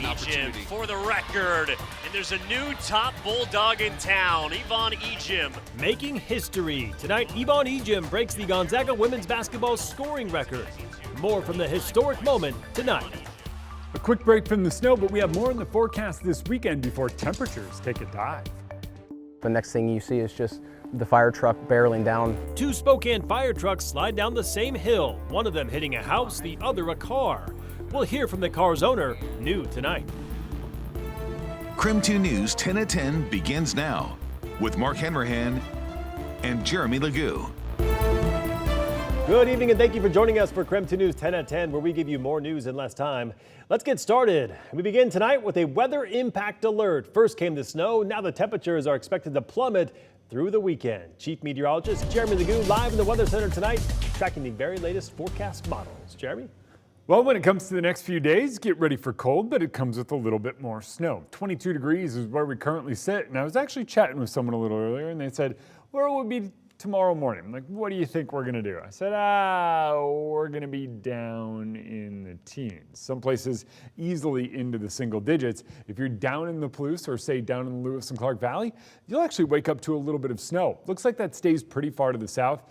Ejim for the record. And there's a new top bulldog in town, Yvonne Ejim. Making history. Tonight, Yvonne Ejim breaks the Gonzaga women's basketball scoring record. More from the historic moment tonight. A quick break from the snow, but we have more in the forecast this weekend before temperatures take a dive. The next thing you see is just the fire truck barreling down. Two Spokane fire trucks slide down the same hill, one of them hitting a house, the other a car. We'll hear from the car's owner, new tonight. KREM 2 News 10 at 10 begins now with Mark Hanrahan and Jeremy Legoo. Good evening and thank you for joining us for KREM 2 News 10 at 10, where we give you more news in less time. Let's get started. We begin tonight with a weather impact alert. First came the snow, now the temperatures are expected to plummet through the weekend. Chief Meteorologist Jeremy Legoo live in the Weather Center tonight, tracking the very latest forecast models. Jeremy? Well, when it comes to the next few days, get ready for cold, but it comes with a little bit more snow. 22 degrees is where we currently sit, and I was actually chatting with someone a little earlier, and they said, where will it be tomorrow morning? I'm like, what do you think we're going to do? I said, we're going to be down in the teens. Some places easily into the single digits. If you're down in the Palouse or say down in the Lewis and Clark Valley, you'll actually wake up to a little bit of snow. Looks like that stays pretty far to the south.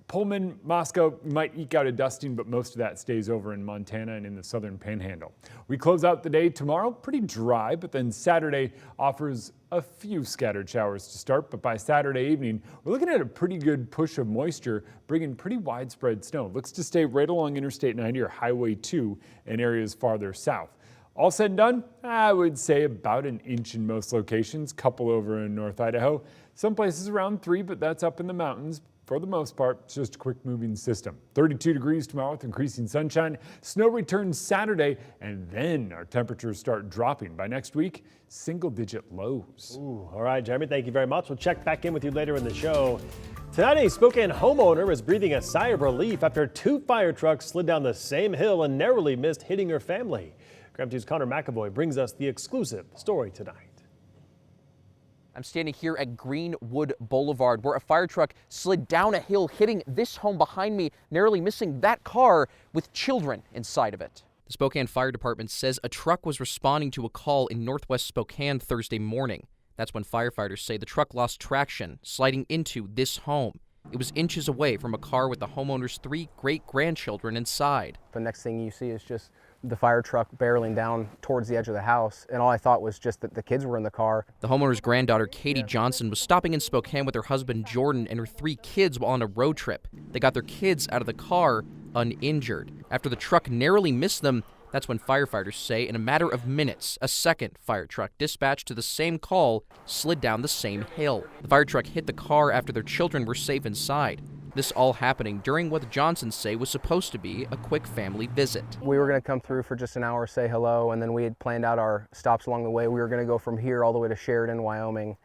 Pullman, Moscow might eke out a dusting, but most of that stays over in Montana and in the southern panhandle. We close out the day tomorrow pretty dry, but then Saturday offers a few scattered showers to start. But by Saturday evening, we're looking at a pretty good push of moisture, bringing pretty widespread snow. Looks to stay right along Interstate 90 or Highway 2 in areas farther south. All said and done, I would say about an inch in most locations, couple over in North Idaho. Some places around 3, but that's up in the mountains. For the most part, it's just a quick moving system. 32 degrees tomorrow with increasing sunshine. Snow returns Saturday, and then our temperatures start dropping. By next week, single-digit lows. Ooh, all right, Jeremy, thank you very much. We'll check back in with you later in the show. Tonight, a Spokane homeowner is breathing a sigh of relief after two fire trucks slid down the same hill and narrowly missed hitting her family. KREM 2's Connor McAvoy brings us the exclusive story tonight. I'm standing here at Greenwood Boulevard, where a fire truck slid down a hill, hitting this home behind me, narrowly missing that car with children inside of it. The Spokane Fire Department says a truck was responding to a call in northwest Spokane Thursday morning. That's when firefighters say the truck lost traction, sliding into this home. It was inches away from a car with the homeowner's 3 great-grandchildren inside. The next thing you see is just the fire truck barreling down towards the edge of the house, and all I thought was just that the kids were in the car. The homeowner's granddaughter, Katie Johnson, was stopping in Spokane with her husband, Jordan, and her 3 kids while on a road trip. They got their kids out of the car uninjured. After the truck narrowly missed them, that's when firefighters say in a matter of minutes, a second fire truck dispatched to the same call slid down the same hill. The fire truck hit the car after their children were safe inside. This all happening during what the Johnsons say was supposed to be a quick family visit. We were going to come through for just an hour, say hello, and then we had planned out our stops along the way. We were going to go from here all the way to Sheridan, Wyoming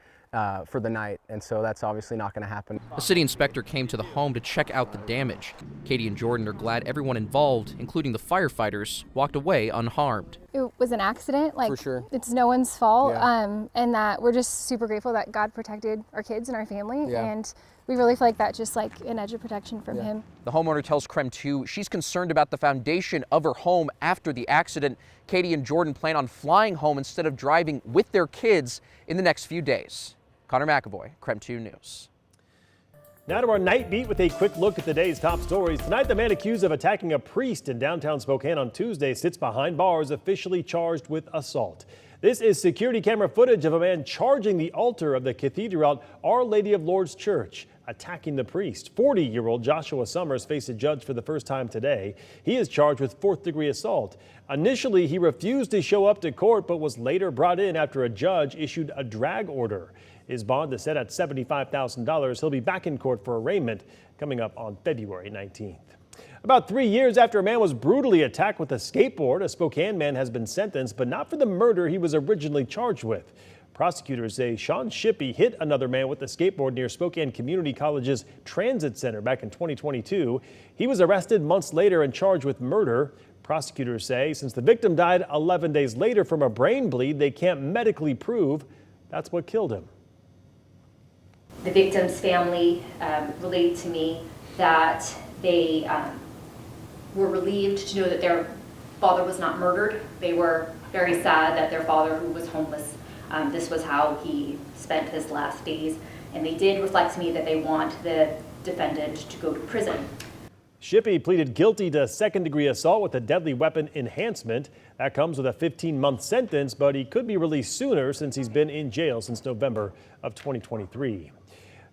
for the night, and so that's obviously not going to happen. A city inspector came to the home to check out the damage. Katie and Jordan are glad everyone involved, including the firefighters, walked away unharmed. It was an accident, For sure. It's no one's fault, Yeah. and that we're just super grateful that God protected our kids and our family, Yeah. and we really feel like that's just like an edge of protection from him. The homeowner tells KREM 2 she's concerned about the foundation of her home after the accident. Katie and Jordan plan on flying home instead of driving with their kids in the next few days. Connor McAvoy, KREM 2 News. Now to our night beat with a quick look at the day's top stories. Tonight, the man accused of attacking a priest in downtown Spokane on Tuesday sits behind bars, officially charged with assault. This is security camera footage of a man charging the altar of the cathedral at Our Lady of Lourdes Church, attacking the priest. 40-year-old Joshua Summers faced a judge for the first time today. He is charged with 4th-degree assault. Initially, he refused to show up to court, but was later brought in after a judge issued a drag order. His bond is set at $75,000. He'll be back in court for arraignment coming up on February 19th. About 3 years after a man was brutally attacked with a skateboard, a Spokane man has been sentenced, but not for the murder he was originally charged with. Prosecutors say Sean Shippey hit another man with a skateboard near Spokane Community College's Transit Center back in 2022. He was arrested months later and charged with murder. Prosecutors say since the victim died 11 days later from a brain bleed, they can't medically prove that's what killed him. The victim's family relayed to me that they were relieved to know that their father was not murdered. They were very sad that their father, who was homeless, this was how he spent his last days. And they did reflect to me that they want the defendant to go to prison. Shippey pleaded guilty to second-degree assault with a deadly weapon enhancement. That comes with a 15-month sentence, but he could be released sooner since he's been in jail since November of 2023.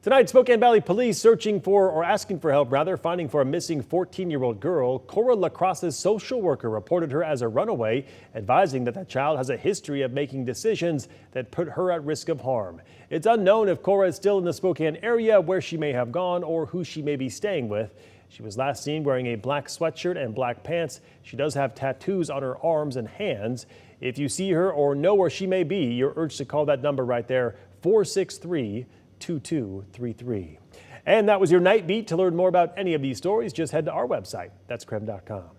Tonight, Spokane Valley Police searching for, or asking for help rather, finding for a missing 14-year-old girl. Cora Lacrosse's social worker reported her as a runaway, advising that the child has a history of making decisions that put her at risk of harm. It's unknown if Cora is still in the Spokane area, where she may have gone, or who she may be staying with. She was last seen wearing a black sweatshirt and black pants. She does have tattoos on her arms and hands. If you see her or know where she may be, you're urged to call that number right there, 463-2233. And that was your Night Beat. To learn more about any of these stories, just head to our website. That's KREM.com.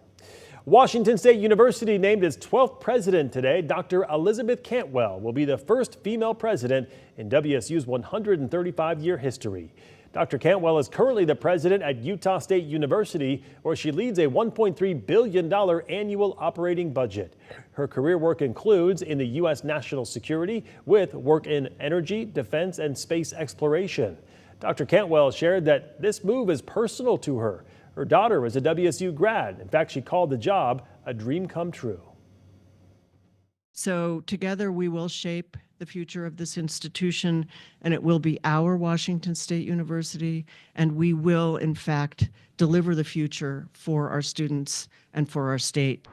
Washington State University named its 12th president today. Dr. Elizabeth Cantwell will be the first female president in WSU's 135-year history. Dr. Cantwell is currently the president at Utah State University, where she leads a $1.3 billion annual operating budget. Her career work includes in the U.S. national security with work in energy, defense, and space exploration. Dr. Cantwell shared that this move is personal to her. Her daughter is a WSU grad. In fact, she called the job a dream come true. So together we will shape the future of this institution, and it will be our Washington State University, and we will, in fact, deliver the future for our students and for our state.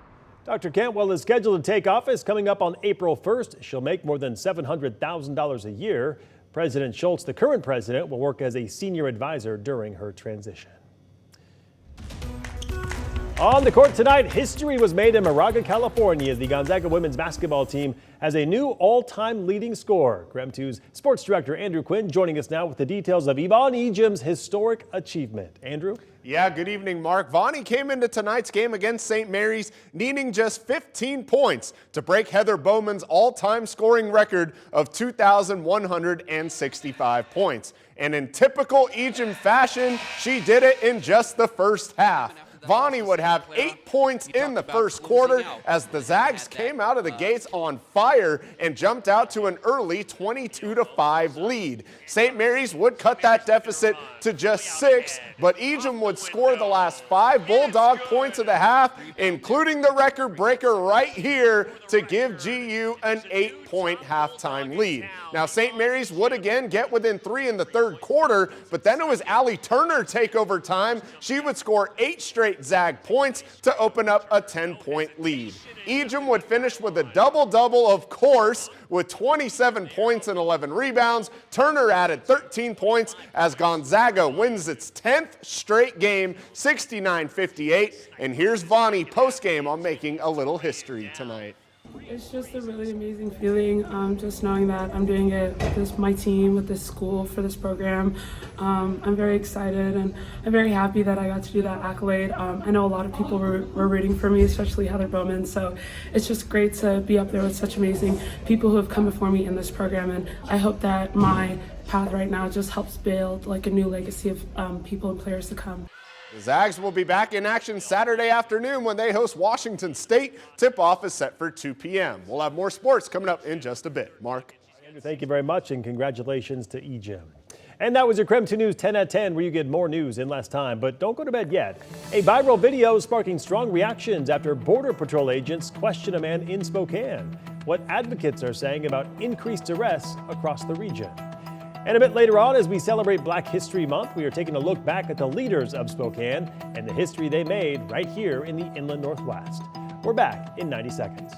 Dr. Cantwell is scheduled to take office coming up on April 1st. She'll make more than $700,000 a year. President Schultz, the current president, will work as a senior advisor during her transition. On the court tonight, history was made in Moraga, California, as the Gonzaga women's basketball team has a new all-time leading scorer. KREM 2's sports director Andrew Quinn joining us now with the details of Yvonne Ejim's historic achievement. Andrew? Yeah, good evening, Mark. Vonnie came into tonight's game against St. Mary's needing just 15 points to break Heather Bowman's all-time scoring record of 2,165 points. And in typical Ejim fashion, she did it in just the first half. Vonnie would have 8 points in the first quarter as the Zags came out of the gates on fire and jumped out to an early 22-5 lead. St. Mary's would cut that deficit to just 6, but Ejim would score the last 5 Bulldog points of the half, including the record breaker right here to give GU an 8-point halftime lead. Now, St. Mary's would again get within 3 in the third quarter, but then it was Allie Turner take over time. She would score 8 straight Zag points to open up a 10-point lead. Ejim would finish with a double-double, of course, with 27 points and 11 rebounds. Turner added 13 points as Gonzaga wins its 10th straight game, 69-58. And here's Vonnie post-game on making a little history tonight. It's just a really amazing feeling, just knowing that I'm doing it with my team, with this school, for this program. I'm very excited and I'm very happy that I got to do that accolade. I know a lot of people were rooting for me, especially Heather Bowman, so it's just great to be up there with such amazing people who have come before me in this program, and I hope that my path right now just helps build like a new legacy of people and players to come. The Zags will be back in action Saturday afternoon when they host Washington State. Tip-off is set for 2 p.m. We'll have more sports coming up in just a bit. Mark? Andrew, thank you very much, and congratulations to Ejim. And that was your KREM 2 News 10 at 10, where you get more news in less time. But don't go to bed yet. A viral video sparking strong reactions after Border Patrol agents question a man in Spokane. What advocates are saying about increased arrests across the region. And a bit later on, as we celebrate Black History Month, we are taking a look back at the leaders of Spokane and the history they made right here in the Inland Northwest. We're back in 90 seconds.